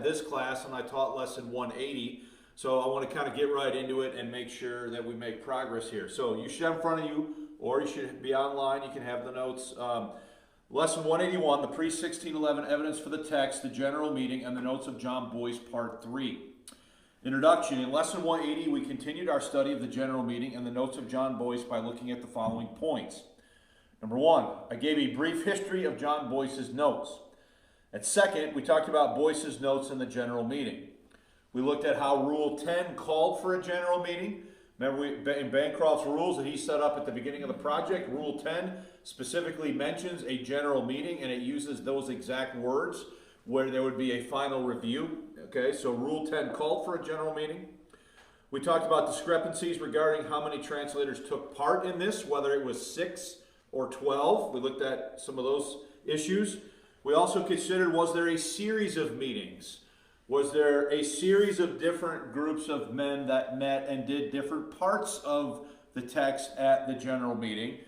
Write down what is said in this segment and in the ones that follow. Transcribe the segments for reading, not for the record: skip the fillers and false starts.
had this class and I taught lesson 180. So I want to kind of get right into it and make sure that we make progress here. So you should have in front of you, or you should be online. You can have the notes. Lesson 181, the pre-1611 evidence for the text, the general meeting, and the notes of John Boyce, part 3. Introduction. In lesson 180, we continued our study of the general meeting and the notes of John Boyce by looking at the following points. Number 1, I gave a brief history of John Boyce's notes. And second, we talked about Boyce's notes in the general meeting. We looked at how Rule 10 called for a general meeting. Remember, in Bancroft's rules that he set up at the beginning of the project, Rule 10 specifically mentions a general meeting, and it uses those exact words where there would be a final review. Okay, so Rule 10 called for a general meeting. We talked about discrepancies regarding how many translators took part in this, whether it was 6 or 12. We looked at some of those issues. We also considered, was there a series of meetings? Was there a series of different groups of men that met and did different parts of the text at the general meeting?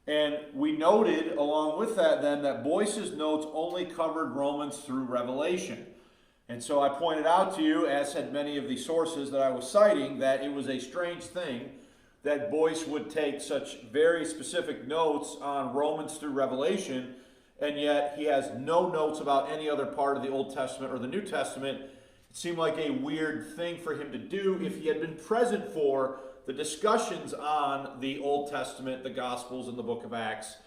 And we noted along with that then that Boyce's notes only covered Romans through Revelation. And so I pointed out to you, as had many of the sources that I was citing, that it was a strange thing that Boyce would take such very specific notes on Romans through Revelation, and yet he has no notes about any other part of the Old Testament or the New Testament. It seemed like a weird thing for him to do if he had been present for the discussions on the Old Testament, the Gospels, and the book of Acts,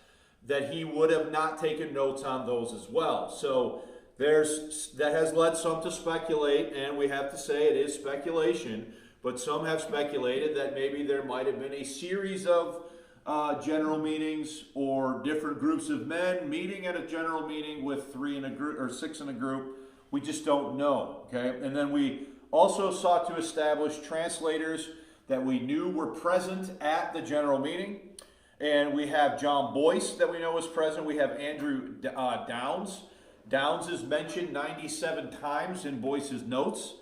that he would have not taken notes on those as well. So that has led some to speculate, and we have to say it is speculation, but some have speculated that maybe there might have been a series of general meetings or different groups of men meeting at a general meeting with 3 in a group or 6 in a group. We just don't know, okay? And then we also sought to establish translators that we knew were present at the general meeting. And we have John Boyce that we know is present. We have Andrew Downes. Downes is mentioned 97 times in Boyce's notes.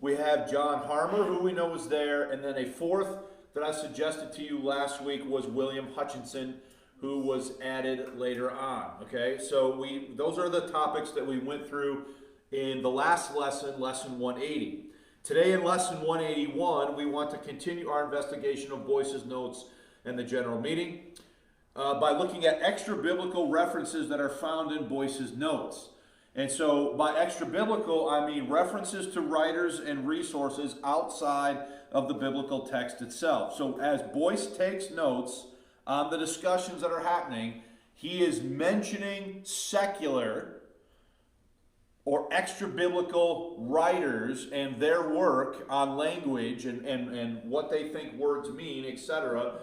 We have John Harmer, who we know was there. And then a fourth that I suggested to you last week was William Hutchinson, who was added later on. Okay, so those are the topics that we went through in the last lesson, lesson 180. Today in lesson 181, we want to continue our investigation of Boyce's notes and the general meeting by looking at extra biblical references that are found in Boyce's notes. And so by extra biblical, I mean references to writers and resources outside of the biblical text itself. So as Boyce takes notes on the discussions that are happening, he is mentioning secular or extra biblical writers and their work on language and what they think words mean, etc.,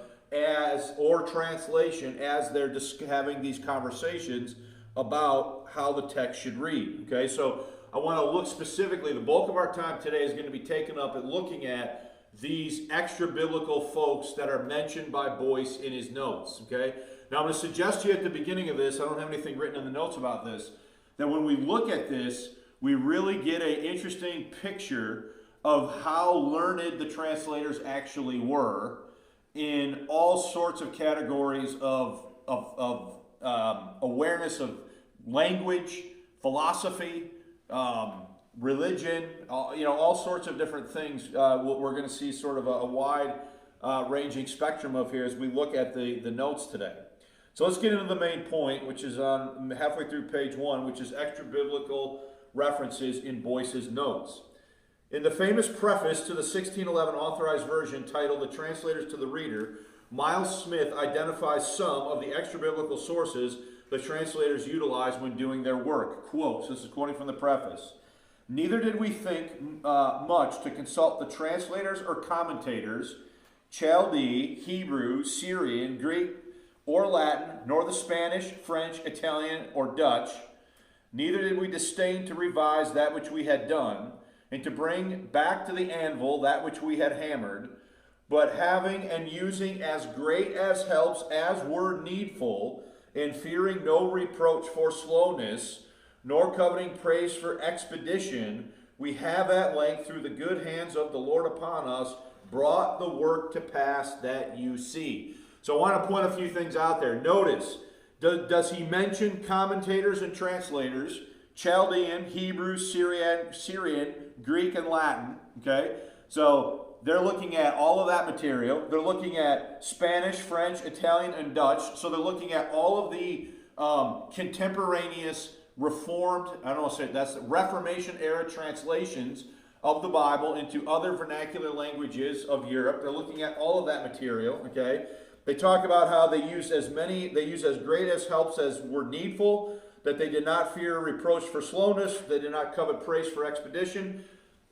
or translation as they're having these conversations about how the text should read. Okay, so I want to look specifically, the bulk of our time today is going to be taken up at looking at these extra biblical folks that are mentioned by Boyce in his notes. Okay, now I'm going to suggest to you at the beginning of this, I don't have anything written in the notes about this, that when we look at this, we really get an interesting picture of how learned the translators actually were in all sorts of categories of awareness of language, philosophy, religion, all sorts of different things. We're going to see sort of a wide ranging spectrum of here as we look at the notes today. So let's get into the main point, which is on halfway through page 1, which is extra biblical references in Boyce's notes. In the famous preface to the 1611 Authorized Version titled The Translators to the Reader, Miles Smith identifies some of the extra biblical sources the translators utilized when doing their work. Quotes, this is quoting from the preface. Neither did we think much to consult the translators or commentators, Chaldee, Hebrew, Syrian, Greek, or Latin, nor the Spanish, French, Italian, or Dutch. Neither did we disdain to revise that which we had done, and to bring back to the anvil that which we had hammered, but having and using as great as helps as were needful, and fearing no reproach for slowness, nor coveting praise for expedition, we have at length, through the good hands of the Lord upon us, brought the work to pass that you see. So I want to point a few things out there. Notice, does he mention commentators and translators? Chaldean, Hebrew, Syrian, Greek, and Latin. Okay, so they're looking at all of that material. They're looking at Spanish, French, Italian, and Dutch. So they're looking at all of the contemporaneous Reformed, I don't want to say it, that's Reformation era translations of the Bible into other vernacular languages of Europe. They're looking at all of that material. Okay, they talk about how they use as great as helps as were needful, that they did not fear reproach for slowness, they did not covet praise for expedition.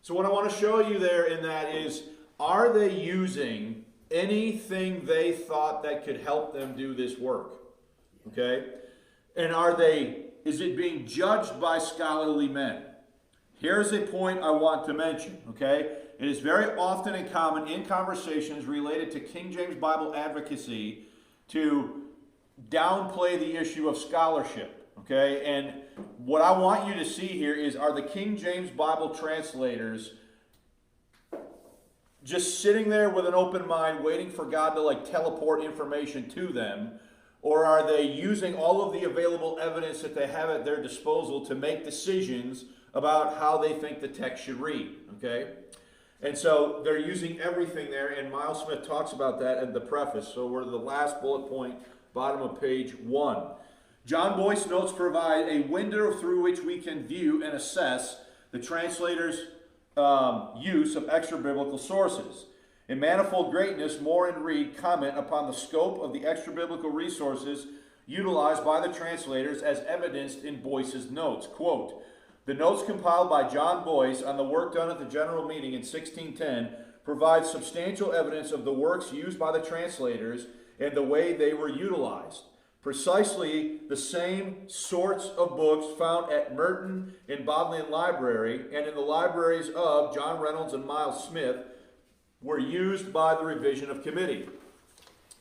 So what I want to show you there in that is, are they using anything they thought that could help them do this work? Okay? And is it being judged by scholarly men? Here's a point I want to mention, okay? It is very often and common in conversations related to King James Bible advocacy to downplay the issue of scholarship, okay? And what I want you to see here is, are the King James Bible translators just sitting there with an open mind waiting for God to like teleport information to them? Or are they using all of the available evidence that they have at their disposal to make decisions about how they think the text should read? Okay? And so they're using everything there, and Miles Smith talks about that in the preface. So we're to the last bullet point, bottom of page 1. John Boyce notes provide a window through which we can view and assess the translator's use of extra-biblical sources. In Manifold Greatness, Moore and Reed comment upon the scope of the extra-biblical resources utilized by the translators as evidenced in Boyce's notes. Quote, "The notes compiled by John Boyce on the work done at the General Meeting in 1610 provide substantial evidence of the works used by the translators and the way they were utilized. Precisely the same sorts of books found at Merton and Bodleian Library and in the libraries of John Reynolds and Miles Smith were used by the revision of committee.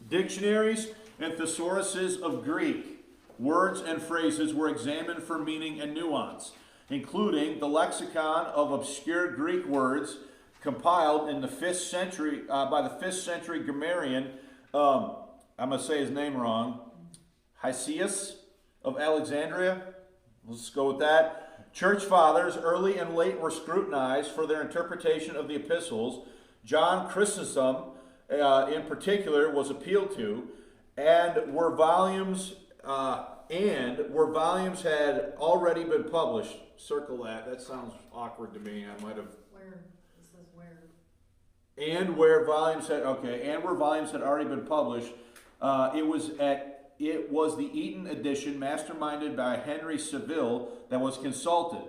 Dictionaries and thesauruses of Greek words and phrases were examined for meaning and nuance, including the lexicon of obscure Greek words compiled in the 5th century by the 5th century grammarian, I'm going to say his name wrong, Hesius of Alexandria. Let's go with that. Church fathers, early and late, were scrutinized for their interpretation of the epistles. John Chrysostom, in particular, was appealed to, and where volumes had already been published. Circle that. That sounds awkward to me. I might have. Where? It says where. And where volumes had already been published. It was the Eton edition, masterminded by Henry Saville, that was consulted.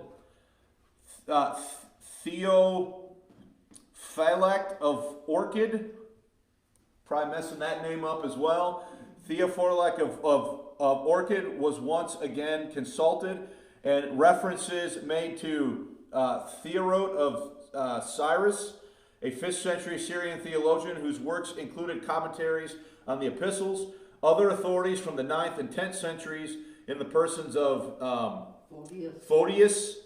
Theophylact of Orchid, probably messing that name up as well. Theophylact of Orchid was once again consulted, and references made to Theodoret of Cyrus, a 5th century Syrian theologian whose works included commentaries on the epistles. Other authorities from the 9th and 10th centuries in the persons of Photius,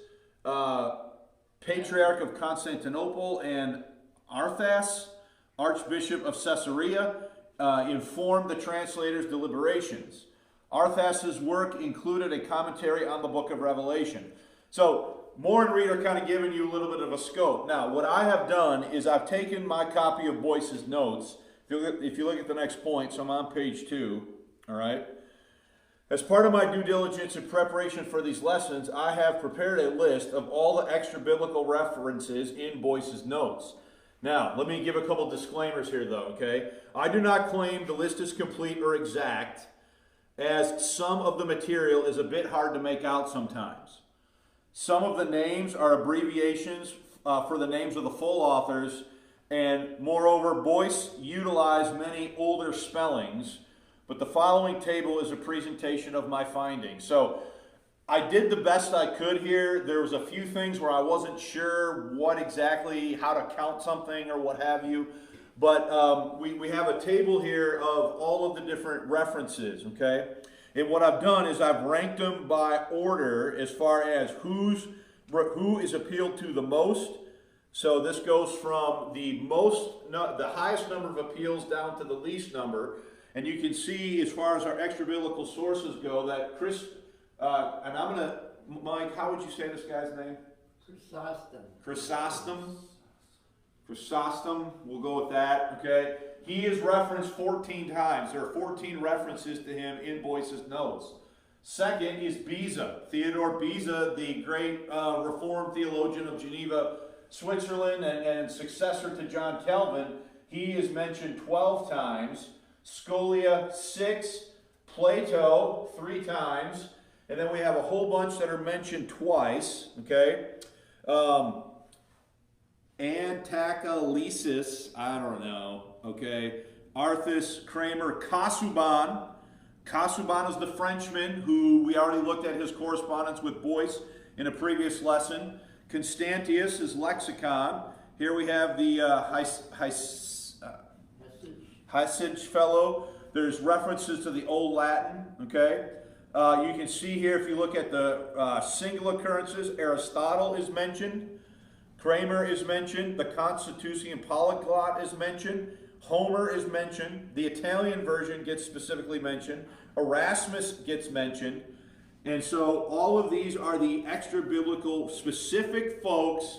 Patriarch of Constantinople, and Arthas, Archbishop of Caesarea, informed the translator's deliberations. Arthas's work included a commentary on the book of Revelation. So, Moore and Reed are kind of giving you a little bit of a scope. Now, what I have done is I've taken my copy of Boyce's notes. If you look at the next point, so I'm on page 2, all right? As part of my due diligence in preparation for these lessons, I have prepared a list of all the extra biblical references in Boyce's notes. Now, let me give a couple disclaimers here, though, okay? I do not claim the list is complete or exact, as some of the material is a bit hard to make out sometimes. Some of the names are abbreviations for the names of the full authors, and moreover, Boyce utilized many older spellings, but the following table is a presentation of my findings. So I did the best I could here. There was a few things where I wasn't sure how to count something or what have you, but we have a table here of all of the different references, okay? And what I've done is I've ranked them by order as far as who is appealed to the most. So this goes from the highest number of appeals down to the least number. And you can see, as far as our extra biblical sources go, that and I'm going to Mike, how would you say this guy's name? Chrysostom. Chrysostom. Chrysostom, we'll go with that, okay? He is referenced 14 times. There are 14 references to him in Boyce's notes. Second is Beza. Theodore Beza, the great Reformed theologian of Geneva, Switzerland, and successor to John Calvin. He is mentioned 12 times. Scolia 6, Plato 3 times, and then we have a whole bunch that are mentioned twice, okay? Antacalysis, I don't know, okay? Arthus, Kramer, Casaubon. Casaubon is the Frenchman who we already looked at his correspondence with Boyce in a previous lesson. Constantius is lexicon. Here we have the Hysage fellow. There's references to the Old Latin, okay? You can see here, if you look at the single occurrences, Aristotle is mentioned. Kramer is mentioned. The Constitution Polyglot is mentioned. Homer is mentioned. The Italian version gets specifically mentioned. Erasmus gets mentioned. And so all of these are the extra-biblical specific folks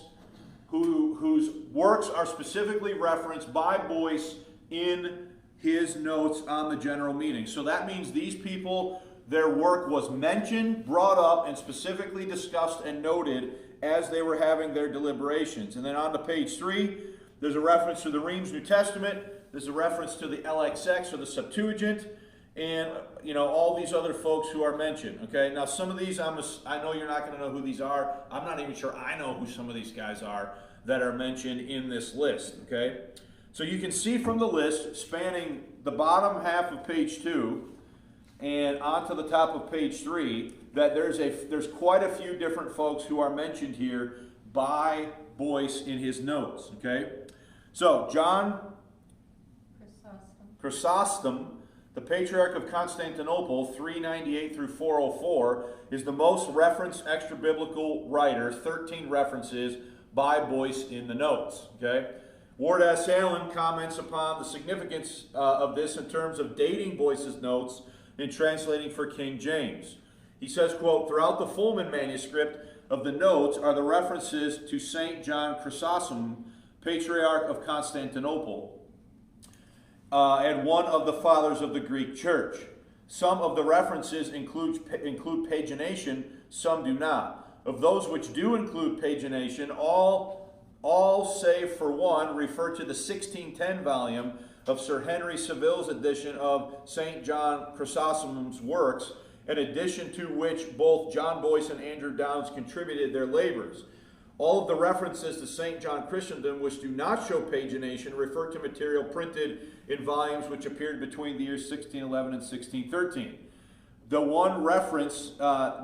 whose works are specifically referenced by Boyce in his notes on the general meeting. So that means these people, their work was mentioned, brought up, and specifically discussed and noted as they were having their deliberations. And then on to page 3, there's a reference to the Reims New Testament. There's a reference to the LXX or the Septuagint, and all these other folks who are mentioned. Okay, now some of these I know you're not going to know who these are. I'm not even sure I know who some of these guys are that are mentioned in this list. Okay, so you can see from the list spanning the bottom half of page 2 and onto the top of page 3 that there's quite a few different folks who are mentioned here by Boyce in his notes. Okay, so John Chrysostom, the Patriarch of Constantinople, 398 through 404, is the most referenced extra-biblical writer, 13 references by Boyce in the notes. Okay, Ward S. Allen comments upon the significance of this in terms of dating Boyce's notes in translating for King James. He says, quote, "Throughout the Fulman manuscript of the notes are the references to St. John Chrysostom, Patriarch of Constantinople, and one of the fathers of the Greek Church. Some of the references include pagination, some do not. Of those which do include pagination, all save for one refer to the 1610 volume of Sir Henry Saville's edition of St. John Chrysostom's works, an edition to which both John Boyce and Andrew Downes contributed their labors. All of the references to St. John Chrysostom which do not show pagination refer to material printed in volumes which appeared between the years 1611 and 1613. The one reference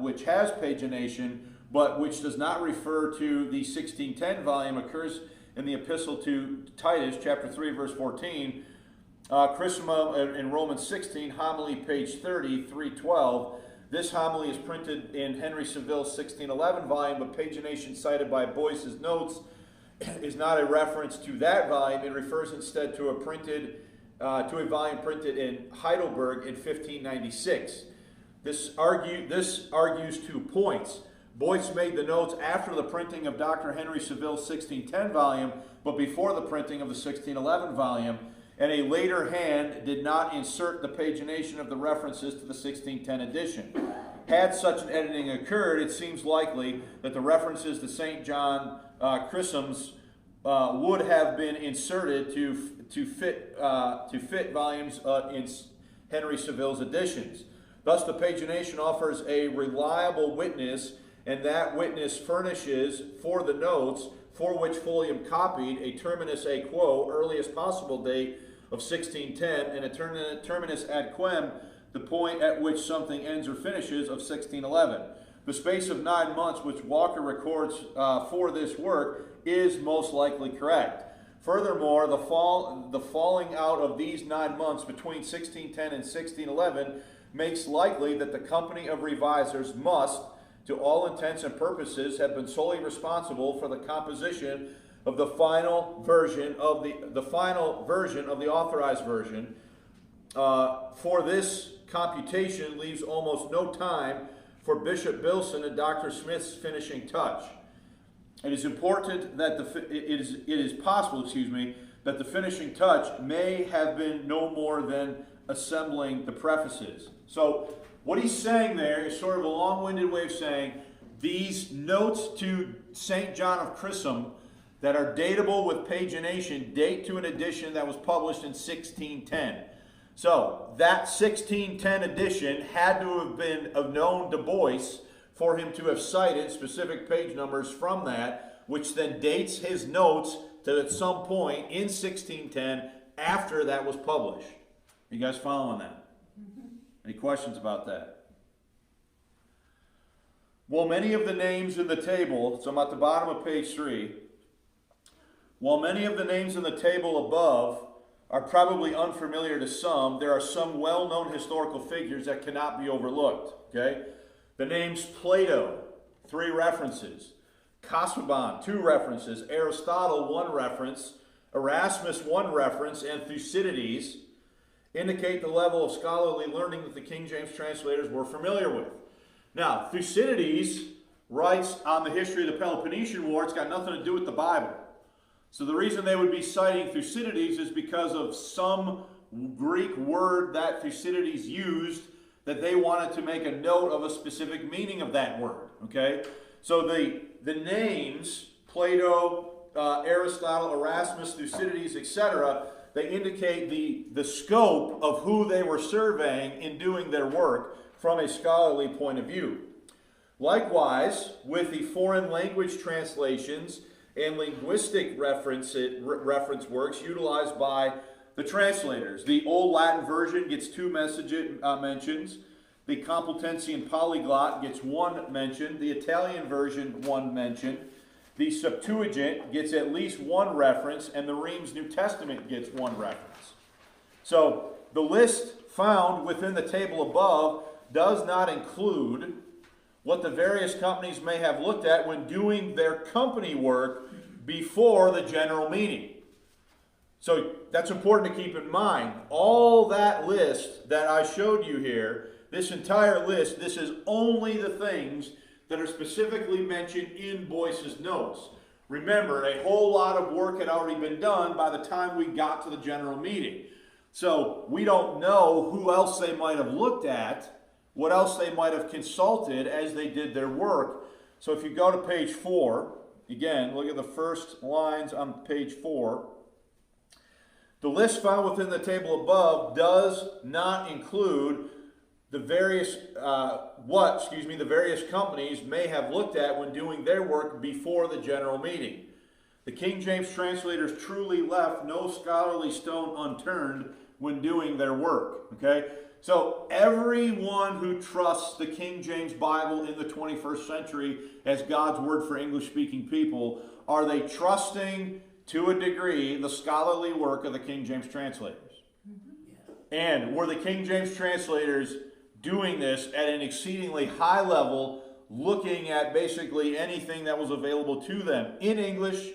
which has pagination but which does not refer to the 1610 volume occurs in the epistle to Titus, chapter 3, verse 14, Chrysostom in Romans 16, homily page 30, 312. This homily is printed in Henry Saville's 1611 volume, but pagination cited by Boyce's notes is not a reference to that volume. It refers instead to a volume printed in Heidelberg in 1596. This argues 2 points. Boyce made the notes after the printing of Dr. Henry Saville's 1610 volume, but before the printing of the 1611 volume, and a later hand did not insert the pagination of the references to the 1610 edition. Had such an editing occurred, it seems likely that the references to St. John Chrysostom's would have been inserted to fit volumes in Henry Saville's editions. Thus, the pagination offers a reliable witness, and that witness furnishes for the notes for which Folium copied a terminus a quo, earliest possible date of 1610, and a terminus ad quem, the point at which something ends or finishes, of 1611. The space of 9 months which Walker records for this work is most likely correct. Furthermore, the falling out of these 9 months between 1610 and 1611 makes likely that the company of revisers must, to all intents and purposes, have been solely responsible for the composition of the final version of the authorized version. For this computation leaves almost no time for Bishop Bilson and Dr. Smith's finishing touch. It is important that it is possible, that the finishing touch may have been no more than assembling the prefaces. So what he's saying there is sort of a long-winded way of saying these notes to St. John of Chrysostom that are datable with pagination date to an edition that was published in 1610. So that 1610 edition had to have been known to Boyce for him to have cited specific page numbers from that, which then dates his notes to at some point in 1610 after that was published. You guys following that? Any questions about that? Well, many of the names in the table, so I'm at the bottom of page 3, while many of the names in the table above are probably unfamiliar to some, there are some well-known historical figures that cannot be overlooked. Okay? The names Plato, 3 references. Casaubon, 2 references. Aristotle, 1 reference. Erasmus, 1 reference. And Thucydides indicate the level of scholarly learning that the King James translators were familiar with. Now, Thucydides writes on the history of the Peloponnesian War. It's got nothing to do with the Bible. So the reason they would be citing Thucydides is because of some Greek word that Thucydides used that they wanted to make a note of a specific meaning of that word. Okay? So the names, Plato, Aristotle, Erasmus, Thucydides, etc., they indicate the scope of who they were surveying in doing their work from a scholarly point of view. Likewise, with the foreign language translations and linguistic reference works utilized by the translators. The Old Latin version gets 2 mentions. The Complutensian Polyglot gets 1 mention. The Italian version, 1 mention. The Septuagint gets at least 1 reference, and the Reims New Testament gets 1 reference. So the list found within the table above does not include what the various companies may have looked at when doing their company work before the general meeting. So that's important to keep in mind. All that list that I showed you here, this entire list, this is only the things that are specifically mentioned in Boyce's notes. Remember, a whole lot of work had already been done by the time we got to the general meeting. So we don't know who else they might have looked at, what else they might have consulted as they did their work. So if you go to page 4, again, look at the first lines on page 4. The list found within the table above does not include the various the various companies may have looked at when doing their work before the general meeting. The King James translators truly left no scholarly stone unturned when doing their work. Okay? So everyone who trusts the King James Bible in the 21st century as God's word for English-speaking people, are they trusting to a degree the scholarly work of the King James translators? And were the King James translators doing this at an exceedingly high level, looking at basically anything that was available to them in English,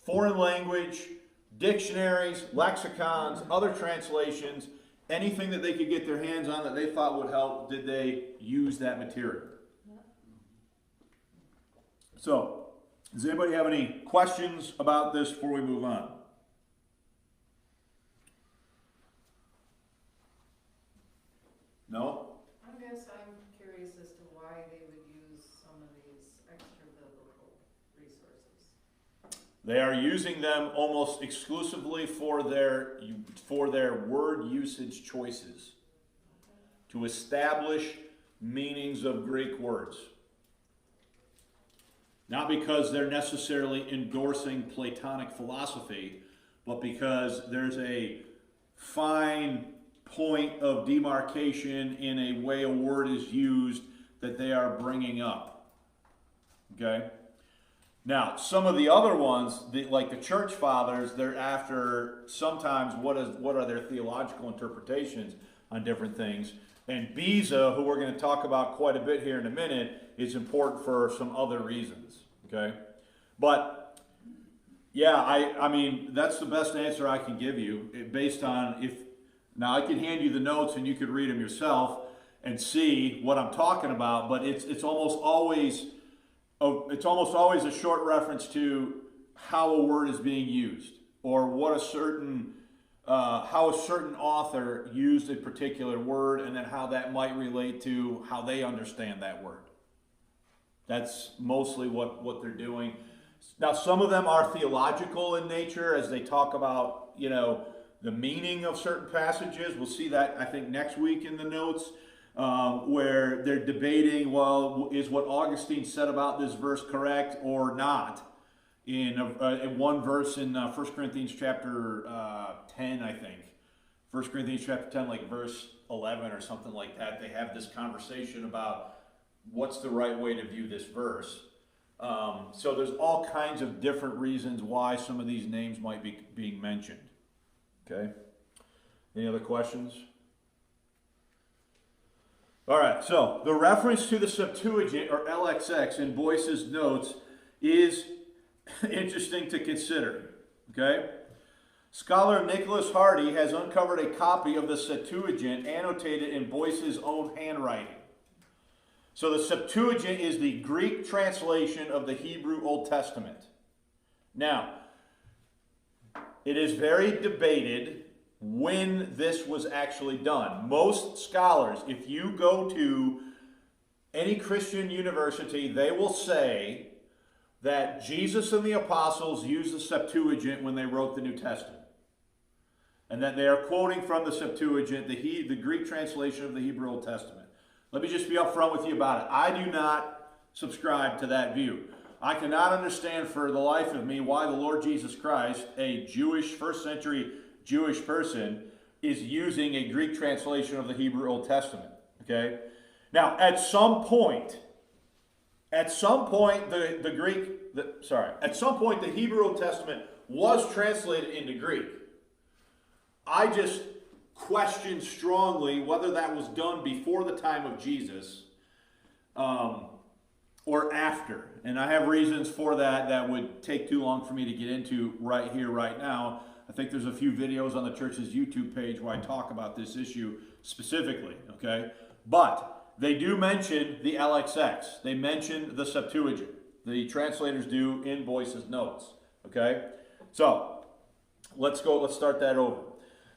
foreign language, dictionaries, lexicons, other translations, anything that they could get their hands on that they thought would help? Did they use that material? So, does anybody have any questions about this before we move on? No? I guess I'm curious as to why they would use some of these extra biblical resources. They are using them almost exclusively for their word usage choices to establish meanings of Greek words. Not because they're necessarily endorsing Platonic philosophy, but because there's a fine point of demarcation in a way a word is used that they are bringing up. Okay? Now, some of the other ones, like the Church Fathers, they're after sometimes what are their theological interpretations on different things. And Bois, who we're going to talk about quite a bit here in a minute, is important for some other reasons. Okay? But, yeah, I mean, that's the best answer I can give you based on now I can hand you the notes and you could read them yourself. and see what I'm talking about, but it's almost always a short reference to how a word is being used, or what how a certain author used a particular word, and then how that might relate to how they understand that word. That's mostly what they're doing. Now, some of them are theological in nature as they talk about, the meaning of certain passages. We'll see that, I think, next week in the notes, where they're debating, well, is what Augustine said about this verse correct or not? In one verse in 1 Corinthians chapter 10, I think. 1 Corinthians chapter 10, like verse 11 or something like that. They have this conversation about what's the right way to view this verse. So there's all kinds of different reasons why some of these names might be being mentioned. Okay? Any other questions? All right, so the reference to the Septuagint, or LXX, in Boyce's notes is interesting to consider. Okay? Scholar Nicholas Hardy has uncovered a copy of the Septuagint annotated in Boyce's own handwriting. So the Septuagint is the Greek translation of the Hebrew Old Testament. Now, it is very debated when this was actually done. Most scholars, if you go to any Christian university, they will say that Jesus and the apostles used the Septuagint when they wrote the New Testament. And that they are quoting from the Septuagint, the Greek translation of the Hebrew Old Testament. Let me just be upfront with you about it. I do not subscribe to that view. I cannot understand for the life of me why the Lord Jesus Christ, a Jewish, first century Jewish person, is using a Greek translation of the Hebrew Old Testament. Okay? Now, at some point the Hebrew Old Testament was translated into Greek. I just question strongly whether that was done before the time of Jesus or after. And I have reasons for that that would take too long for me to get into right here, right now. I think there's a few videos on the church's YouTube page where I talk about this issue specifically, okay? But they do mention the LXX. They mention the Septuagint. The translators do in Boyce's notes, okay? So, let's start that over.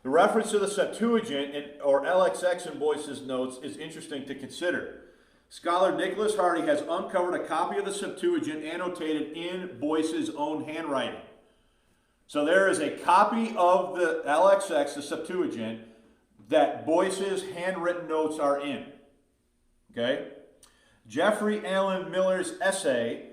The reference to the Septuagint, or LXX in Boyce's notes, is interesting to consider. Scholar Nicholas Hardy has uncovered a copy of the Septuagint annotated in Boyce's own handwriting. So there is a copy of the LXX, the Septuagint, that Boyce's handwritten notes are in. Okay? Jeffrey Allen Miller's essay,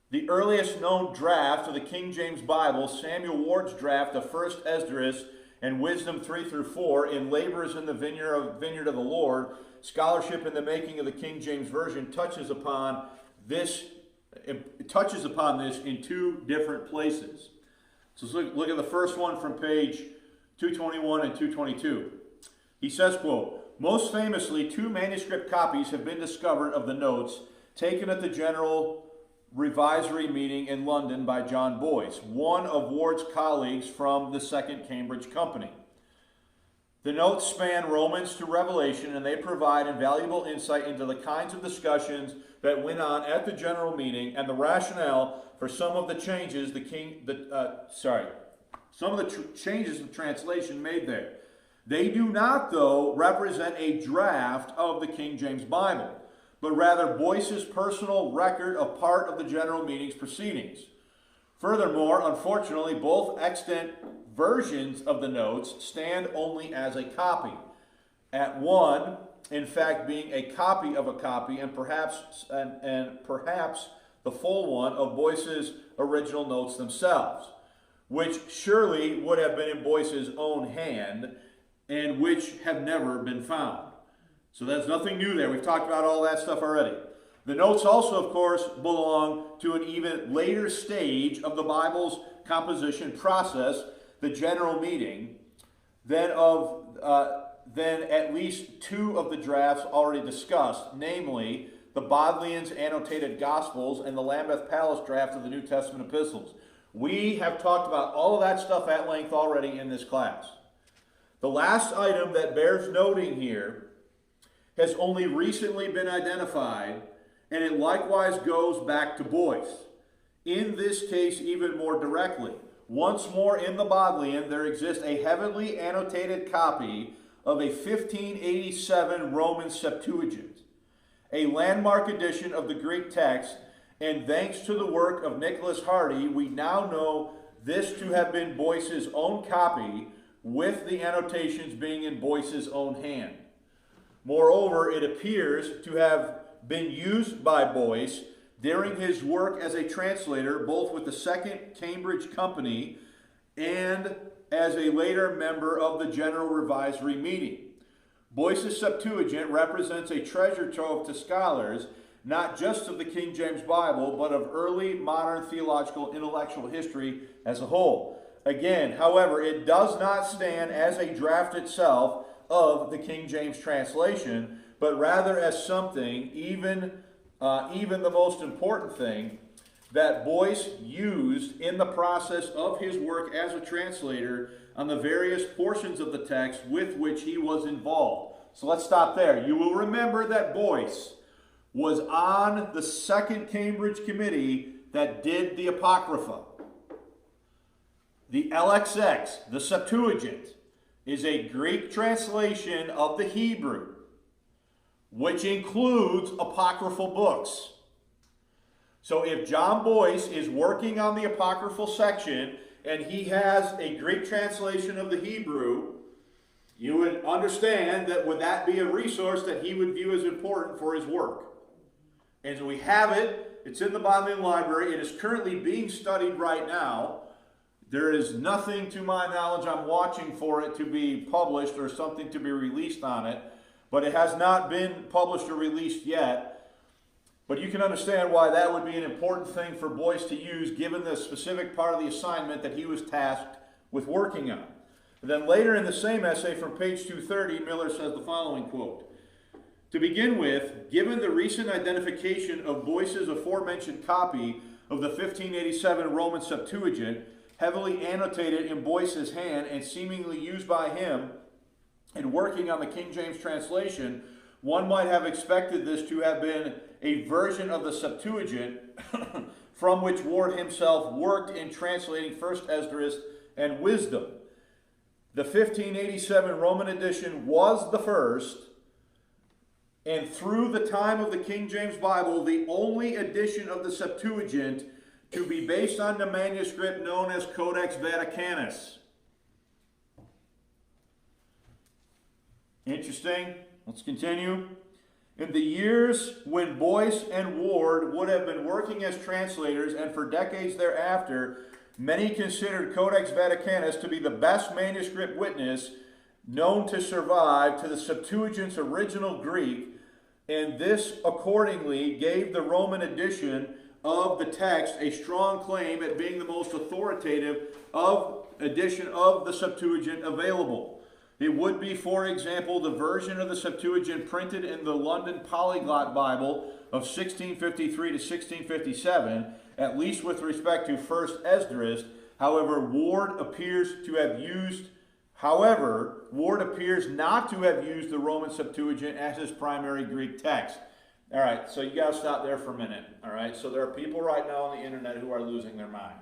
The Earliest Known Draft of the King James Bible, Samuel Ward's draft of 1st Esdras, and Wisdom 3 through 4, in Labors in the Vineyard of the Lord, Scholarship in the Making of the King James Version, touches upon this in two different places. So look at the first one from page 221 and 222. He says, quote, most famously, 2 manuscript copies have been discovered of the notes taken at the General Revisory meeting in London by John Boyce, one of Ward's colleagues from the Second Cambridge Company. The notes span Romans to Revelation, and they provide invaluable insight into the kinds of discussions that went on at the general meeting and the rationale for some of the changes changes of translation made there. They do not, though, represent a draft of the King James Bible, but rather Boyce's personal record of part of the general meeting's proceedings. Furthermore, unfortunately, both extant versions of the notes stand only as a copy. At one, in fact, being a copy of a copy, and perhaps the full one of Boyce's original notes themselves, which surely would have been in Boyce's own hand, and which have never been found. So there's nothing new there. We've talked about all that stuff already. The notes also, of course, belong to an even later stage of the Bible's composition process, the general meeting, than at least 2 of the drafts already discussed, namely the Bodleian's annotated Gospels and the Lambeth Palace draft of the New Testament epistles. We have talked about all of that stuff at length already in this class. The last item that bears noting here has only recently been identified, and it likewise goes back to Boyce. In this case, even more directly. Once more in the Bodleian, there exists a heavily annotated copy of a 1587 Roman Septuagint, a landmark edition of the Greek text, and thanks to the work of Nicholas Hardy, we now know this to have been Boyce's own copy, with the annotations being in Boyce's own hand. Moreover, it appears to have been used by Boyce during his work as a translator, both with the Second Cambridge Company and as a later member of the General Revisory Meeting. Boyce's Septuagint represents a treasure trove to scholars, not just of the King James Bible, but of early modern theological intellectual history as a whole. Again, however, it does not stand as a draft itself of the King James translation, but rather as something, even the most important thing, that Boyce used in the process of his work as a translator on the various portions of the text with which he was involved. So let's stop there. You will remember that Boyce was on the Second Cambridge Committee that did the Apocrypha. The LXX, the Septuagint, is a Greek translation of the Hebrew, which includes apocryphal books. So if John Boyce is working on the apocryphal section and he has a Greek translation of the Hebrew, you would understand that would that be a resource that he would view as important for his work. And so we have it. It's in the Bodleian Library. It is currently being studied right now. There is nothing, to my knowledge, I'm watching for it to be published or something to be released on it. But it has not been published or released yet. But you can understand why that would be an important thing for Boyce to use, given the specific part of the assignment that he was tasked with working on. And then later in the same essay from page 230, Miller says the following quote. To begin with, given the recent identification of Boyce's aforementioned copy of the 1587 Roman Septuagint, heavily annotated in Boyce's hand and seemingly used by him in working on the King James translation, one might have expected this to have been a version of the Septuagint from which Ward himself worked in translating First Esdras and Wisdom. The 1587 Roman edition was the first, and through the time of the King James Bible, the only edition of the Septuagint to be based on the manuscript known as Codex Vaticanus. Interesting. Let's continue. In the years when Boyce and Ward would have been working as translators, and for decades thereafter, many considered Codex Vaticanus to be the best manuscript witness known to survive to the Septuagint's original Greek, and this accordingly gave the Roman edition of the text a strong claim at being the most authoritative edition of the Septuagint available. It would be, for example, the version of the Septuagint printed in the London Polyglot Bible of 1653 to 1657, at least with respect to First Esdras. However, Ward appears not to have used the Roman Septuagint as his primary Greek text. All right, so you got to stop there for a minute. All right, so there are people right now on the internet who are losing their mind.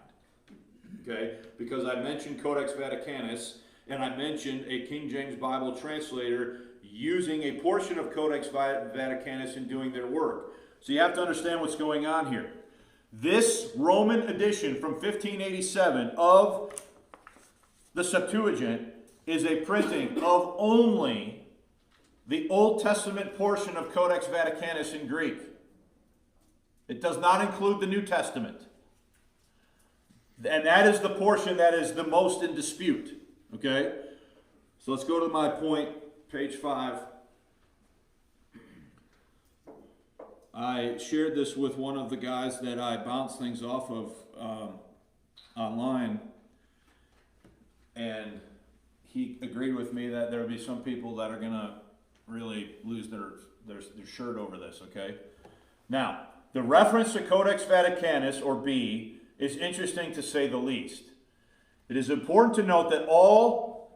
Okay, because I mentioned Codex Vaticanus, and I mentioned a King James Bible translator using a portion of Codex Vaticanus in doing their work. So you have to understand what's going on here. This Roman edition from 1587 of the Septuagint is a printing of only the Old Testament portion of Codex Vaticanus in Greek. It does not include the New Testament. And that is the portion that is the most in dispute. Okay? So let's go to my point, page 5. I shared this with one of the guys that I bounce things off of online, and he agreed with me that there will be some people that are going to really lose their shirt over this, okay? Now, the reference to Codex Vaticanus, or B, is interesting to say the least. It is important to note that all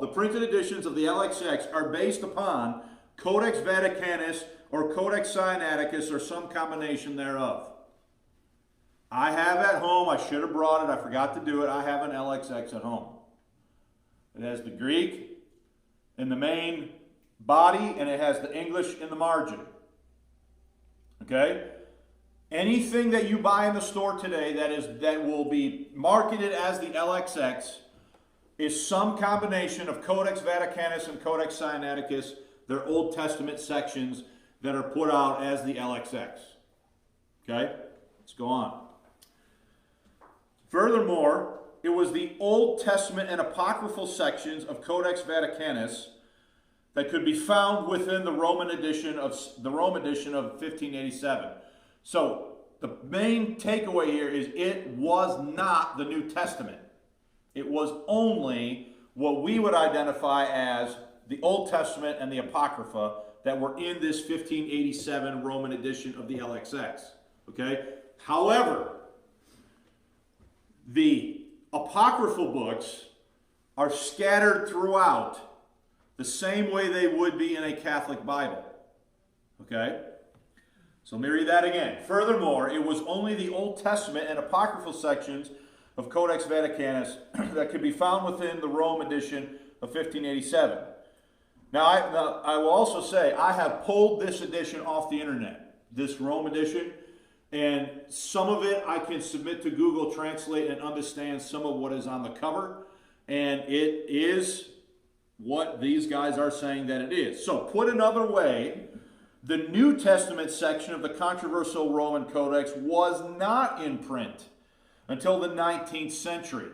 the printed editions of the LXX are based upon Codex Vaticanus or Codex Sinaiticus or some combination thereof. I have at home, I should have brought it, I forgot to do it, I have an LXX at home. It has the Greek in the main body and it has the English in the margin. Okay? Anything that you buy in the store today that will be marketed as the LXX is some combination of Codex Vaticanus and Codex Sinaiticus. They're Old Testament sections that are put out as the LXX. Okay? Let's go on. Furthermore, it was the Old Testament and Apocryphal sections of Codex Vaticanus that could be found within the Roman edition of 1587. So the main takeaway here is it was not the New Testament. It was only what we would identify as the Old Testament and the Apocrypha that were in this 1587 Roman edition of the LXX. Okay? However, the Apocryphal books are scattered throughout the same way they would be in a Catholic Bible. Okay? So let me read that again. Furthermore, it was only the Old Testament and Apocryphal sections of Codex Vaticanus that could be found within the Rome edition of 1587. Now, I will also say, I have pulled this edition off the internet, this Rome edition, and some of it I can submit to Google Translate and understand some of what is on the cover, and it is what these guys are saying that it is. So, put another way, the New Testament section of the controversial Roman Codex was not in print until the 19th century.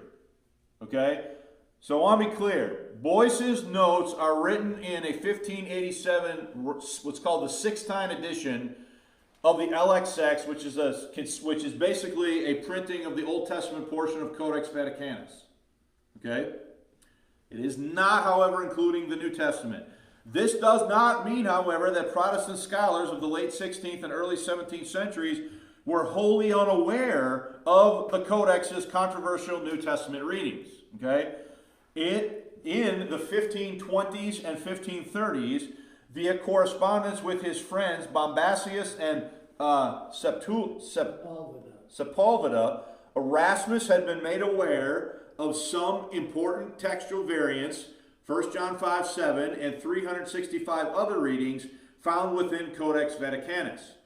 Okay? So I want to be clear. Boyce's notes are written in a 1587, what's called the Sixtine edition of the LXX, which is basically a printing of the Old Testament portion of Codex Vaticanus. Okay? It is not, however, including the New Testament. This does not mean, however, that Protestant scholars of the late 16th and early 17th centuries were wholly unaware of the Codex's controversial New Testament readings. Okay? In the 1520s and 1530s, via correspondence with his friends Bombasius and Sepulveda, Erasmus had been made aware of some important textual variants, 1 John 5:7 and 365 other readings found within Codex Vaticanus.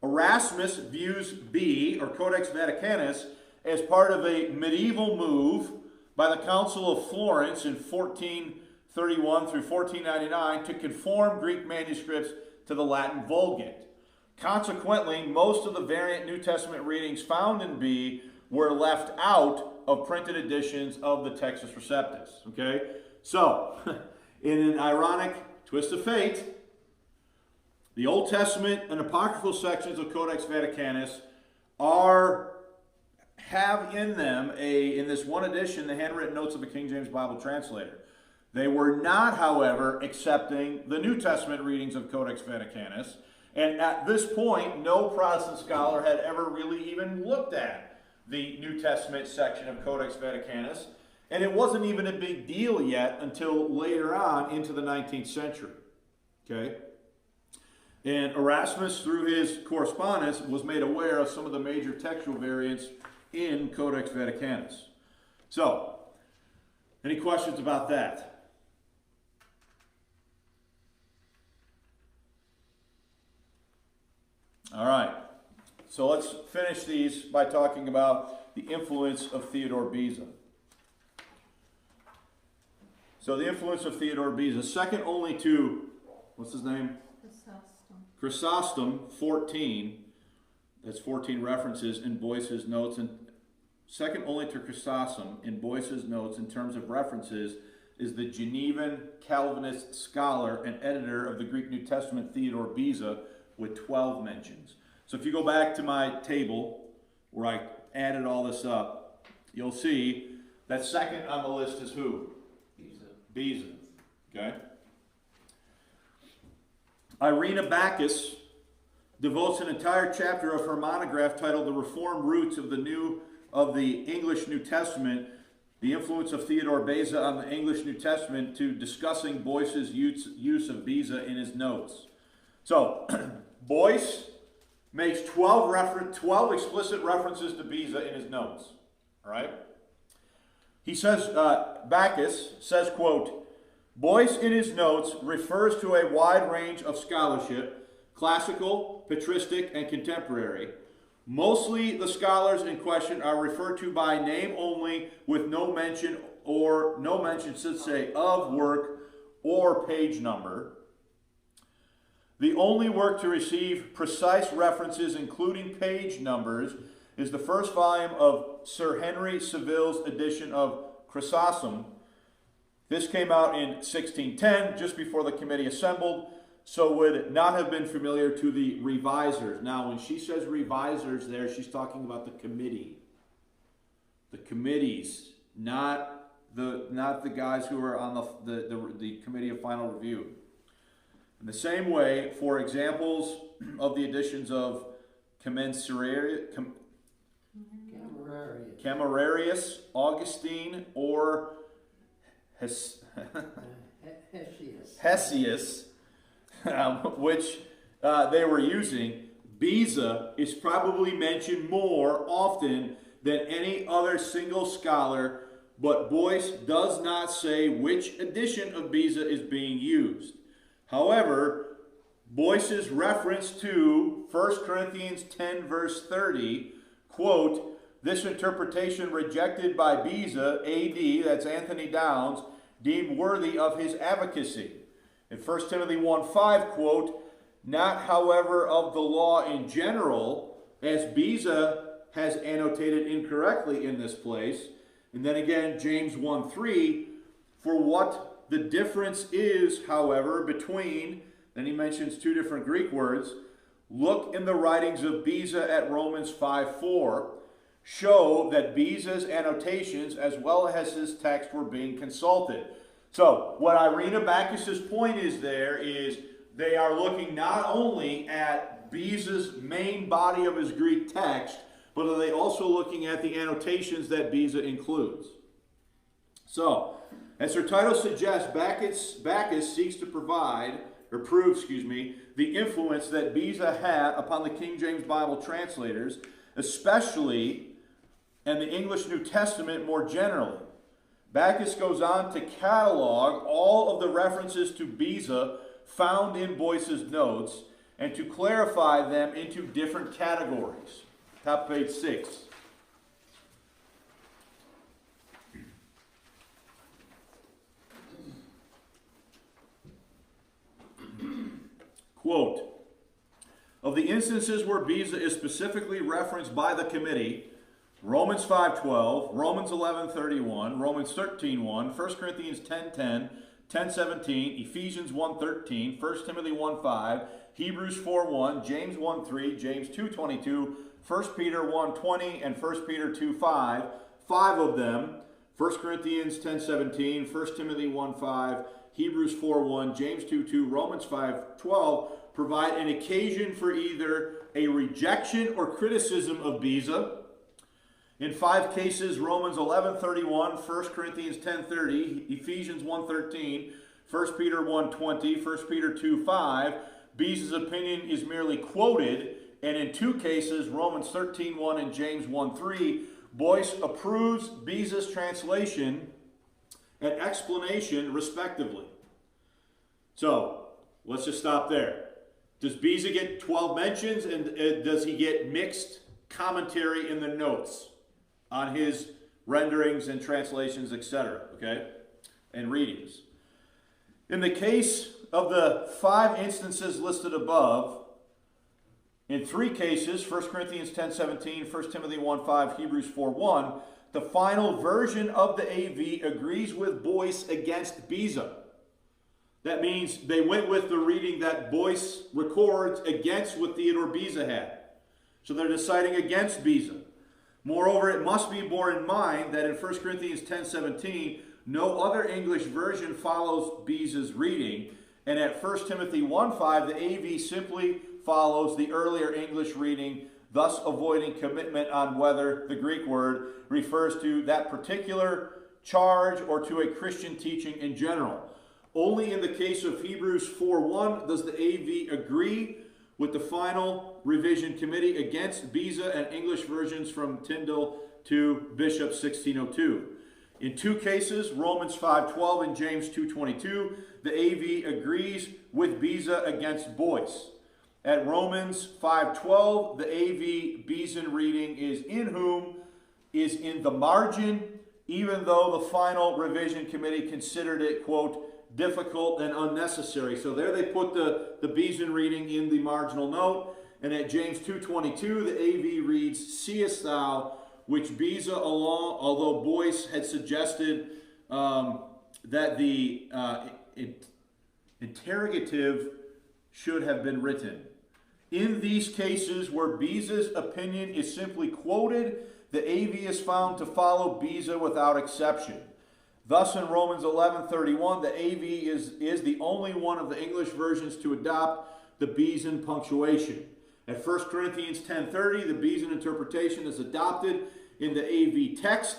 Erasmus views B, or Codex Vaticanus, as part of a medieval move by the Council of Florence in 1431 through 1499 to conform Greek manuscripts to the Latin Vulgate. Consequently, most of the variant New Testament readings found in B were left out of printed editions of the Textus Receptus. Okay? So, in an ironic twist of fate, the Old Testament and Apocryphal sections of Codex Vaticanus have in them, in this one edition, the handwritten notes of the King James Bible translator. They were not, however, accepting the New Testament readings of Codex Vaticanus, and at this point, no Protestant scholar had ever really even looked at the New Testament section of Codex Vaticanus, and it wasn't even a big deal yet until later on into the 19th century. Okay? And Erasmus, through his correspondence, was made aware of some of the major textual variants in Codex Vaticanus. So, any questions about that? All right. So let's finish these by talking about the influence of Theodore Beza. So the influence of Theodore Beza, second only to, what's his name? Chrysostom, 14. That's 14 references in Boyce's notes. And second only to Chrysostom in Boyce's notes in terms of references is the Genevan Calvinist scholar and editor of the Greek New Testament, Theodore Beza, with 12 mentions. So if you go back to my table where I added all this up, you'll see that second on the list is who? Beza. Okay? Irena Bacchus devotes an entire chapter of her monograph titled "The Reformed Roots of the English New Testament" the influence of Theodore Beza on the English New Testament to discussing Boyce's use of Beza in his notes. So, Boyce makes 12 explicit references to Beza in his notes. All right? He says, Bacchus says, quote, Boyce in his notes refers to a wide range of scholarship, classical, patristic, and contemporary. Mostly the scholars in question are referred to by name only with no mention should say, of work or page number. The only work to receive precise references, including page numbers, is the first volume of Sir Henry Saville's edition of Chrysostom. This came out in 1610, just before the committee assembled, so would not have been familiar to the revisers. Now, when she says revisers there, she's talking about the committee. The committees, not the guys who are on the committee of final review. In the same way, for examples of the editions of Camerarius, Augustine, or Hesius, which they were using, Beza is probably mentioned more often than any other single scholar, but Boyce does not say which edition of Beza is being used. However, Boyce's reference to 1 Corinthians 10 verse 30, quote, this interpretation rejected by Beza, A.D., that's Anthony Downes, deemed worthy of his advocacy. In 1 Timothy 1:5, quote, not, however, of the law in general, as Beza has annotated incorrectly in this place. And then again, James 1:3, for what the difference is, however, between, then he mentions two different Greek words, look in the writings of Beza at Romans 5:4, show that Beza's annotations as well as his text were being consulted. So, what Irena Bacchus's point is there is they are looking not only at Beza's main body of his Greek text, but are they also looking at the annotations that Beza includes. So, as her title suggests, Bacchus seeks to prove, the influence that Beza had upon the King James Bible translators, especially and the English New Testament more generally. Bacchus goes on to catalog all of the references to Beza found in Boyce's notes and to clarify them into different categories. Top page 6. Quote, of the instances where Beza is specifically referenced by the committee, Romans 5:12, Romans 11:31, Romans 13:1, 1 Corinthians 10:10, 10:17, Ephesians 1:13, 1 Timothy 1:5, Hebrews 4:1, James 1:3, James 2:22, 1 Peter 1:20, and 1 Peter 2:5, 5 of them, 1 Corinthians 10:17, 1 Timothy 1:5, Hebrews 4:1, James 2:2, Romans 5:12, provide an occasion for either a rejection or criticism of Beza. In 5 cases, Romans 11:31, 1 Corinthians 10:30, Ephesians 1:13, 1 Peter 1:20, 1 Peter 2:5, Beza's opinion is merely quoted, and in 2 cases, Romans 13:1 and James 1:3, Boyce approves Beza's translation and explanation respectively. So, let's just stop there. Does Beza get 12 mentions, and does he get mixed commentary in the notes on his renderings and translations, etc., okay, and readings? In the case of the 5 instances listed above, in 3 cases, 1 Corinthians 10:17, 1 Timothy 1:5, Hebrews 4:1, the final version of the AV agrees with Boyce against Beza. That means they went with the reading that Boyce records against what Theodore Beza had. So they're deciding against Beza. Moreover, it must be borne in mind that in 1 Corinthians 10:17, no other English version follows Beza's reading, and at 1 Timothy 1:5, the AV simply follows the earlier English reading, thus avoiding commitment on whether the Greek word refers to that particular charge or to a Christian teaching in general. Only in the case of Hebrews 4:1 does the AV agree with the final revision committee against Beza and English versions from Tyndale to Bishop 1602. In two cases, Romans 5:12 and James 2:22, the AV agrees with Beza against Boyce. At Romans 5:12, the AV Bezan reading is "in whom" is in the margin, even though the final revision committee considered it, quote, difficult and unnecessary. So there they put the Bezan reading in the marginal note. And at James 2:22, the AV reads, "Seest thou," which Beza, although Boyce had suggested that the interrogative should have been written. In these cases where Beza's opinion is simply quoted, the AV is found to follow Beza without exception. Thus in Romans 11:31, the AV is the only one of the English versions to adopt the Bezan punctuation. At 1 Corinthians 10:30, the Bezan interpretation is adopted in the AV text,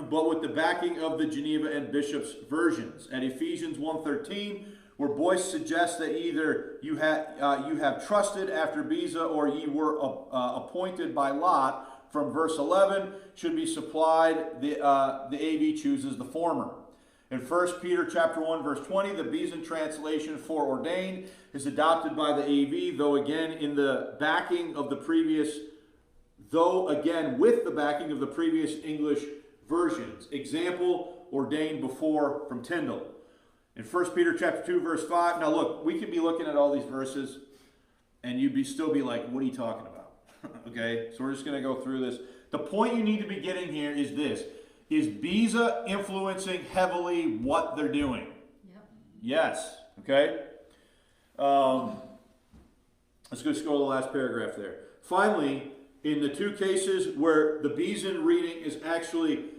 but with the backing of the Geneva and Bishop's versions. At Ephesians 1:13, where Boyce suggests that either you have trusted after Beza or ye were appointed by lot, from verse 11, should be supplied, the AV chooses the former. In 1 Peter chapter 1, verse 20, the Bezan translation "foreordained" is adopted by the AV, though again with the backing of the previous English versions. Example, "ordained before" from Tyndale. In 1 Peter chapter 2, verse 5, now look, we could be looking at all these verses, and you'd still be like, what are you talking about? Okay, so we're just going to go through this. The point you need to be getting here is this. Is Beza influencing heavily what they're doing? Yep. Yes. Okay. Let's just go to the last paragraph there. Finally, in the two cases where the Bezan reading is actually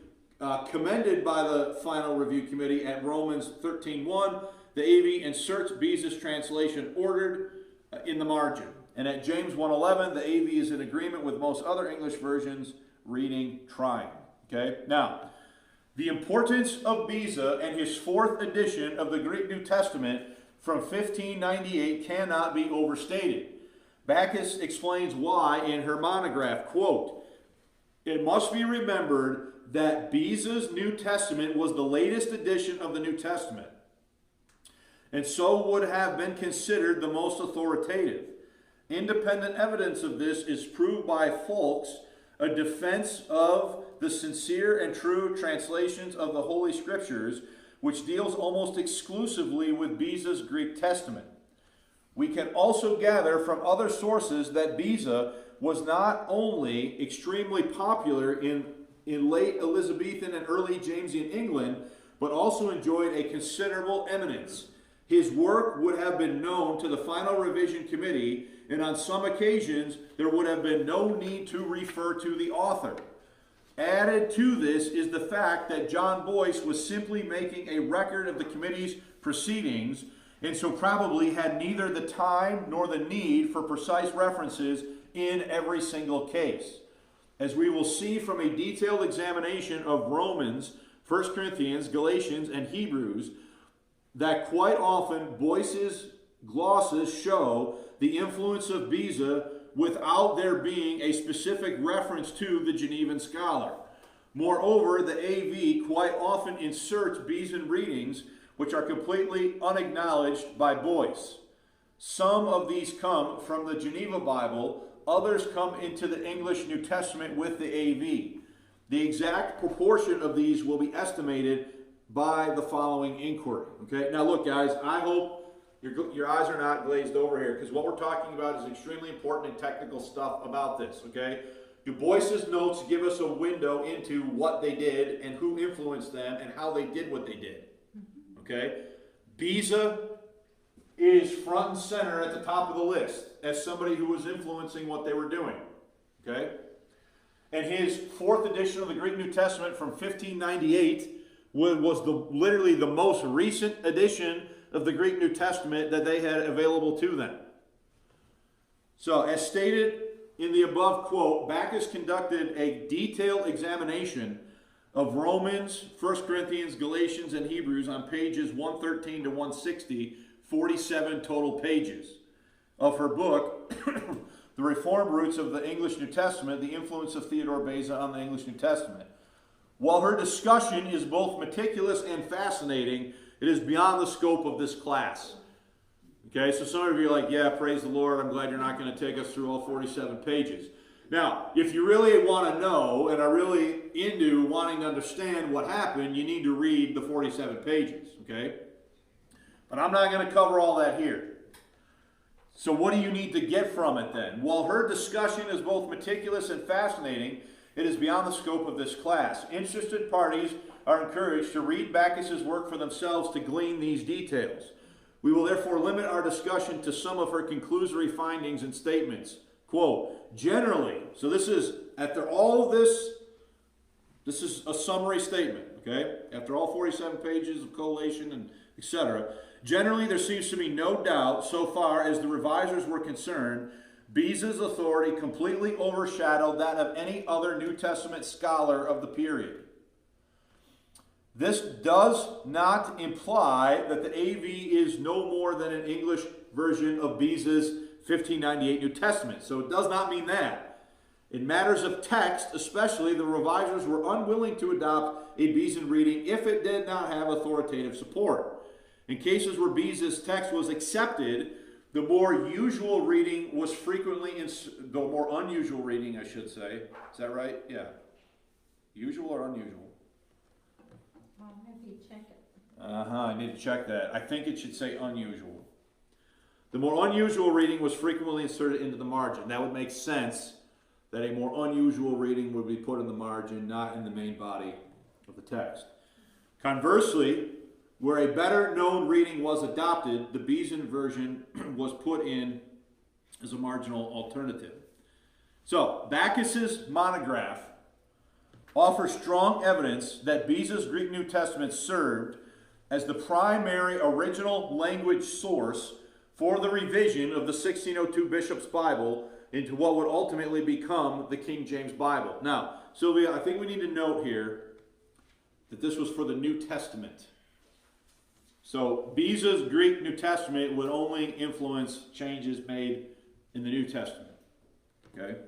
commended by the final review committee, at Romans 13:1, the AV inserts Beza's translation "ordered" in the margin. And at James 1:11, the AV is in agreement with most other English versions reading "trying." Okay? Now, the importance of Beza and his fourth edition of the Greek New Testament from 1598 cannot be overstated. Backus explains why in her monograph, quote, "It must be remembered that Beza's New Testament was the latest edition of the New Testament, and so would have been considered the most authoritative. Independent evidence of this is proved by Fulks, a defense of the sincere and true translations of the Holy Scriptures, which deals almost exclusively with Beza's Greek Testament. We can also gather from other sources that Beza was not only extremely popular in late Elizabethan and early Jamesian England, but also enjoyed a considerable eminence. His work would have been known to the final revision committee, and on some occasions there would have been no need to refer to the author. Added to this is the fact that John Boyce was simply making a record of the committee's proceedings, and so probably had neither the time nor the need for precise references in every single case. As we will see from a detailed examination of Romans, 1 Corinthians, Galatians, and Hebrews, that quite often Boyce's glosses show the influence of Beza without there being a specific reference to the Genevan scholar. Moreover, the AV quite often inserts Bezan readings which are completely unacknowledged by Boyce. Some of these come from the Geneva Bible, others come into the English New Testament with the AV. The exact proportion of these will be estimated by the following inquiry. Okay, now look guys, I hope your eyes are not glazed over here, because what we're talking about is extremely important and technical stuff about this, okay? Du Bois's notes give us a window into what they did and who influenced them and how they did what they did, okay? Beza is front and center at the top of the list as somebody who was influencing what they were doing, okay? And his fourth edition of the Greek New Testament from 1598 was literally the most recent edition of the Greek New Testament that they had available to them. So, as stated in the above quote, Backus conducted a detailed examination of Romans, 1 Corinthians, Galatians, and Hebrews on pages 113 to 160, 47 total pages. Of her book, The Reformed Roots of the English New Testament, The Influence of Theodore Beza on the English New Testament. While her discussion is both meticulous and fascinating, it is beyond the scope of this class. Okay, so some of you are like, yeah, praise the Lord, I'm glad you're not going to take us through all 47 pages. Now, if you really want to know and are really into wanting to understand what happened, you need to read the 47 pages, okay? But I'm not going to cover all that here. So what do you need to get from it then? While her discussion is both meticulous and fascinating, it is beyond the scope of this class. Interested parties are encouraged to read Bacchus's work for themselves to glean these details. We will therefore limit our discussion to some of her conclusory findings and statements. Quote, generally, so this is, after all of this, this is a summary statement, okay? After all 47 pages of collation and etc., generally there seems to be no doubt, so far as the revisers were concerned, Beza's authority completely overshadowed that of any other New Testament scholar of the period. This does not imply that the AV is no more than an English version of Beza's 1598 New Testament. So it does not mean that. In matters of text, especially, the revisers were unwilling to adopt a Bezan reading if it did not have authoritative support. In cases where Beza's text was accepted, the more usual reading was frequently, the more unusual reading, I should say. Is that right? Yeah. Usual or unusual? I'll have you check it. I need to check that. I think it should say unusual. The more unusual reading was frequently inserted into the margin. That would make sense that a more unusual reading would be put in the margin, not in the main body of the text. Conversely, where a better known reading was adopted, the Bezan version was put in as a marginal alternative. So, Bacchus's monograph offers strong evidence that Beza's Greek New Testament served as the primary original language source for the revision of the 1602 Bishop's Bible into what would ultimately become the King James Bible. Now, Sylvia, I think we need to note here that this was for the New Testament. So, Beza's Greek New Testament would only influence changes made in the New Testament. Okay?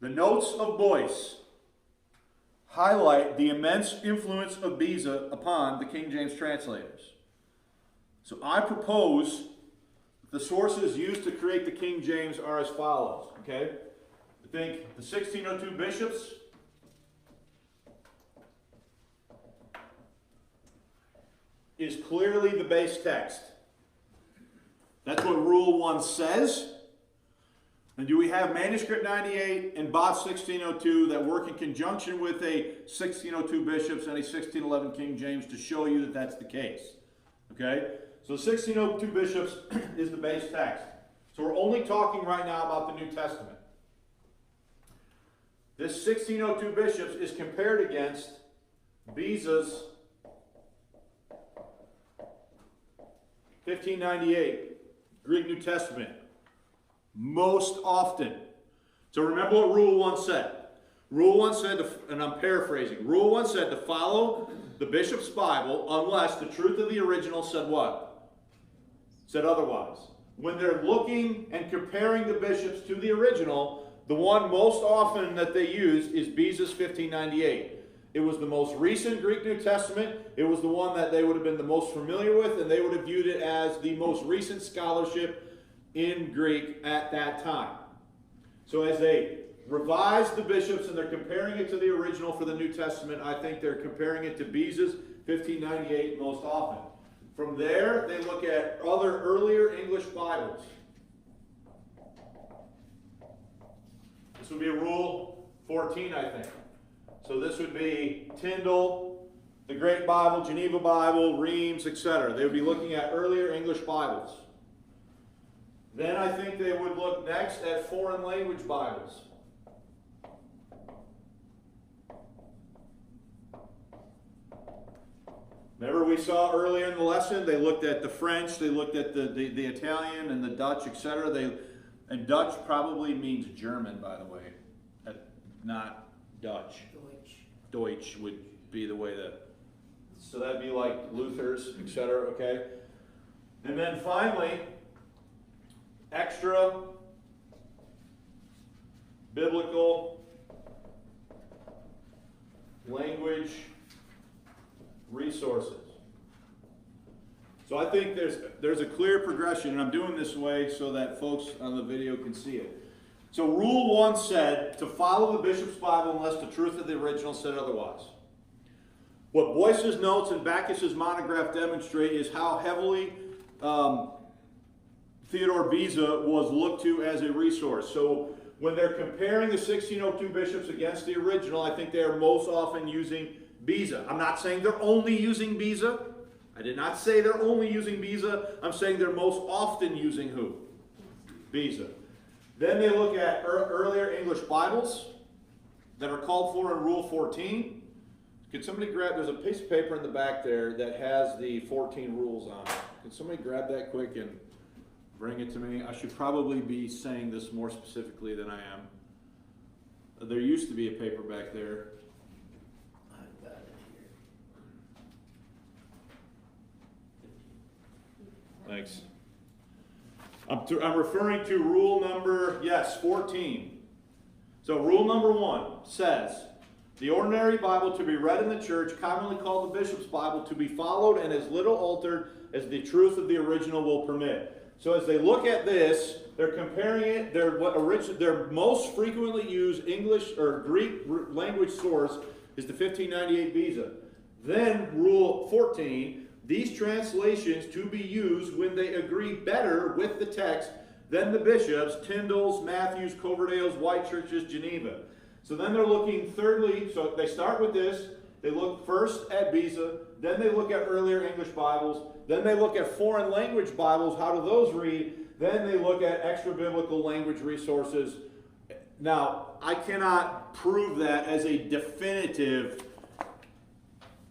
The notes of Boyce highlight the immense influence of Beza upon the King James translators. So I propose the sources used to create the King James are as follows. Okay? I think the 1602 bishops, is clearly the base text. That's what Rule 1 says. And do we have Manuscript 98 and Bots 1602 that work in conjunction with a 1602 bishops and a 1611 King James to show you that that's the case? Okay? So 1602 bishops is the base text. So we're only talking right now about the New Testament. This 1602 bishops is compared against Beza's 1598 Greek New Testament. Most often. So remember what Rule 1 said. Rule 1 said, and I'm paraphrasing, Rule 1 said to follow the bishop's Bible unless the truth of the original said what? Said otherwise. When they're looking and comparing the bishops to the original, the one most often that they used is Beza's 1598. It was the most recent Greek New Testament. It was the one that they would have been the most familiar with, and they would have viewed it as the most recent scholarship in Greek at that time. So as they revise the bishops and they're comparing it to the original for the New Testament, I think they're comparing it to Beza's 1598 most often. From there, they look at other earlier English Bibles. This would be Rule 14, I think. So this would be Tyndale, the Great Bible, Geneva Bible, Reims, etc. They would be looking at earlier English Bibles. Then I think they would look next at foreign language Bibles. Remember we saw earlier in the lesson, they looked at the French, they looked at the Italian and the Dutch, etc. And Dutch probably means German, by the way, not Dutch. Deutsch would be the way that. So that'd be like Luther's, etc. Okay. And then finally, extra biblical language resources. So I think there's a clear progression, and I'm doing this way so that folks on the video can see it. So Rule 1 said to follow the bishop's Bible unless the truth of the original said otherwise. What Boyce's notes and Bacchus's monograph demonstrate is how heavily Theodore Beza was looked to as a resource. So when they're comparing the 1602 bishops against the original, I think they are most often using Beza. I'm not saying they're only using Beza. I did not say they're only using Beza. I'm saying they're most often using who? Beza. Then they look at earlier English Bibles that are called for in Rule 14. Could somebody grab, there's a piece of paper in the back there that has the 14 rules on it. Could somebody grab that quick and bring it to me? I should probably be saying this more specifically than I am. There used to be a paper back there. I've got it here. Thanks. I'm referring to rule number, 14. So rule number 1 says, the ordinary Bible to be read in the church, commonly called the bishop's Bible, to be followed and as little altered as the truth of the original will permit. So as they look at this, they're comparing it, their most frequently used English or Greek language source is the 1598 Beza. Then rule 14, these translations to be used when they agree better with the text than the bishops, Tyndale's, Matthew's, Coverdale's, Whitechurch's, Geneva. So then they're looking thirdly, so they start with this, they look first at Beza, then they look at earlier English Bibles, then they look at foreign language Bibles, how do those read, then they look at extra biblical language resources. Now, I cannot prove that as a definitive,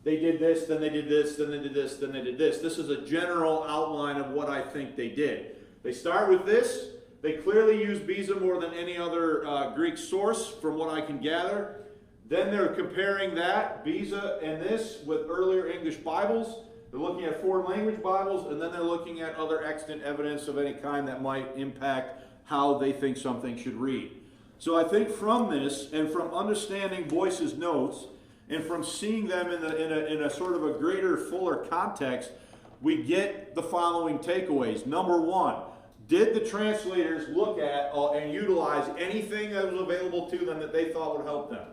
they did this, then they did this, then they did this, then they did this. This is a general outline of what I think they did. They start with this. They clearly use Beza more than any other Greek source, from what I can gather. Then they're comparing that, Beza and this, with earlier English Bibles. They're looking at foreign language Bibles, and then they're looking at other extant evidence of any kind that might impact how they think something should read. So I think from this, and from understanding Boyce's notes, and from seeing them in a sort of a greater, fuller context, we get the following takeaways. Number 1, did the translators look at and utilize anything that was available to them that they thought would help them?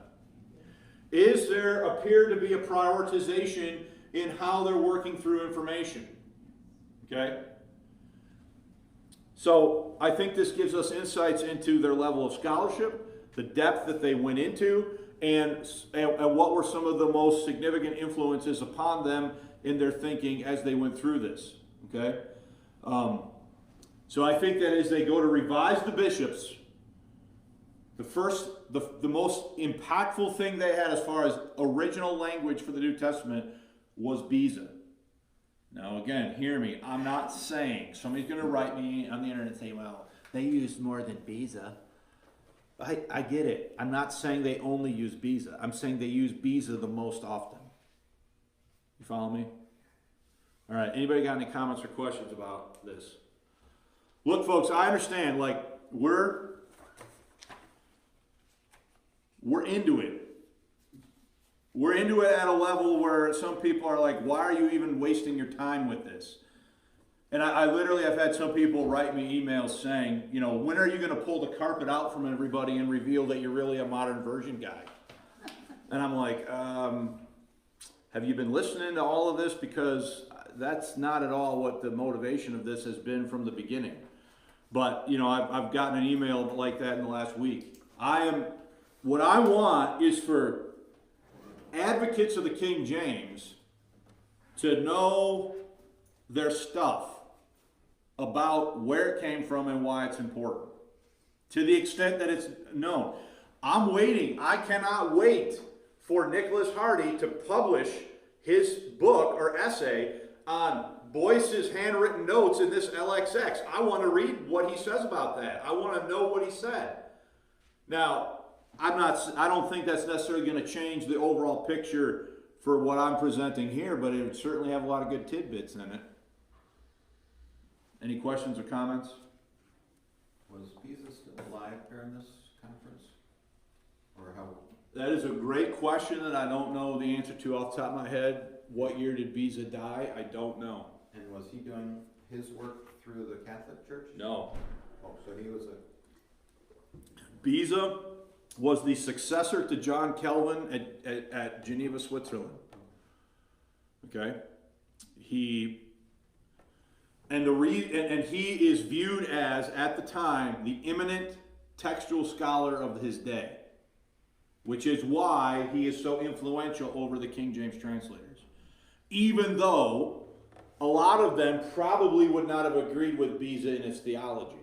Is there appear to be a prioritization in how they're working through information? Okay? So I think this gives us insights into their level of scholarship, the depth that they went into, and what were some of the most significant influences upon them in their thinking as they went through this. Okay? So I think that as they go to revise the bishops, the most impactful thing they had as far as original language for the New Testament was Beza. Now again, hear me, I'm not saying, somebody's going to write me on the internet and say, well, they used more than Beza. I get it. I'm not saying they only use Beza. I'm saying they use Beza the most often. You follow me? All right, anybody got any comments or questions about this? Look, folks, I understand, like, we're into it. We're into it at a level where some people are like, why are you even wasting your time with this? And I literally have had some people write me emails saying, you know, when are you going to pull the carpet out from everybody and reveal that you're really a modern version guy? And I'm like, have you been listening to all of this? Because that's not at all what the motivation of this has been from the beginning. But, you know, I've gotten an email like that in the last week. What I want is for advocates of the King James to know their stuff about where it came from and why it's important, to the extent that it's known. I'm waiting. I cannot wait for Nicholas Hardy to publish his book or essay on Boyce's handwritten notes in this LXX. I want to read what he says about that. I want to know what he said. Now, I don't think that's necessarily going to change the overall picture for what I'm presenting here, but it would certainly have a lot of good tidbits in it. Any questions or comments? Was Pisa still alive during this conference? Or how? That is a great question that I don't know the answer to off the top of my head. What year did Bois die? I don't know. And was he doing his work through the Catholic Church? No. Oh, so he was Bois was the successor to John Calvin at Geneva, Switzerland. Okay? He is viewed as, at the time, the eminent textual scholar of his day, which is why he is so influential over the King James translators. Even though a lot of them probably would not have agreed with Beza in his theology.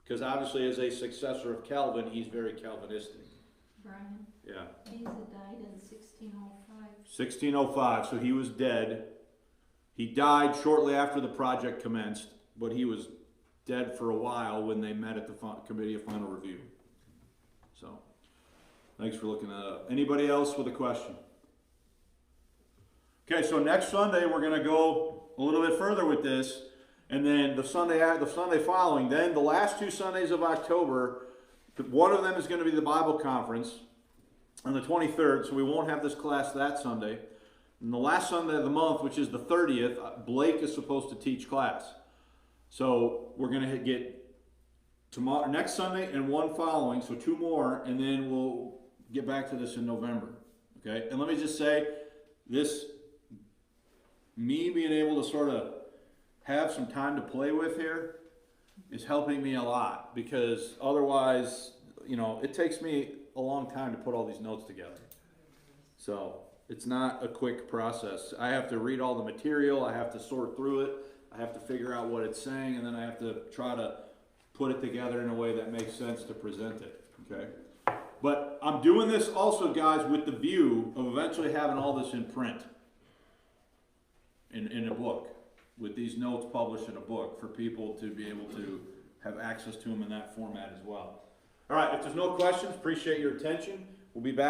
Because obviously as a successor of Calvin, he's very Calvinistic. Bryan, Yeah. Beza died in 1605. 1605, so he was dead. He died shortly after the project commenced, but he was dead for a while when they met at the Committee of Final Review. So, thanks for looking that up. Anybody else with a question? Okay, so next Sunday we're going to go a little bit further with this, and then the Sunday following, then the last 2 Sundays of October, one of them is going to be the Bible conference on the 23rd, so we won't have this class that Sunday. And the last Sunday of the month, which is the 30th, Blake is supposed to teach class. So we're going to get tomorrow, next Sunday and one following, so 2 more, and then we'll get back to this in November. Okay? And let me just say, me being able to sort of have some time to play with here is helping me a lot, because otherwise, it takes me a long time to put all these notes together. So it's not a quick process. I have to read all the material, I have to sort through it, I have to figure out what it's saying, and then I have to try to put it together in a way that makes sense to present it. Okay? But I'm doing this also, guys, with the view of eventually having all this in print. In a book, with these notes published in a book, for people to be able to have access to them in that format as well. All right, if there's no questions, appreciate your attention. We'll be back.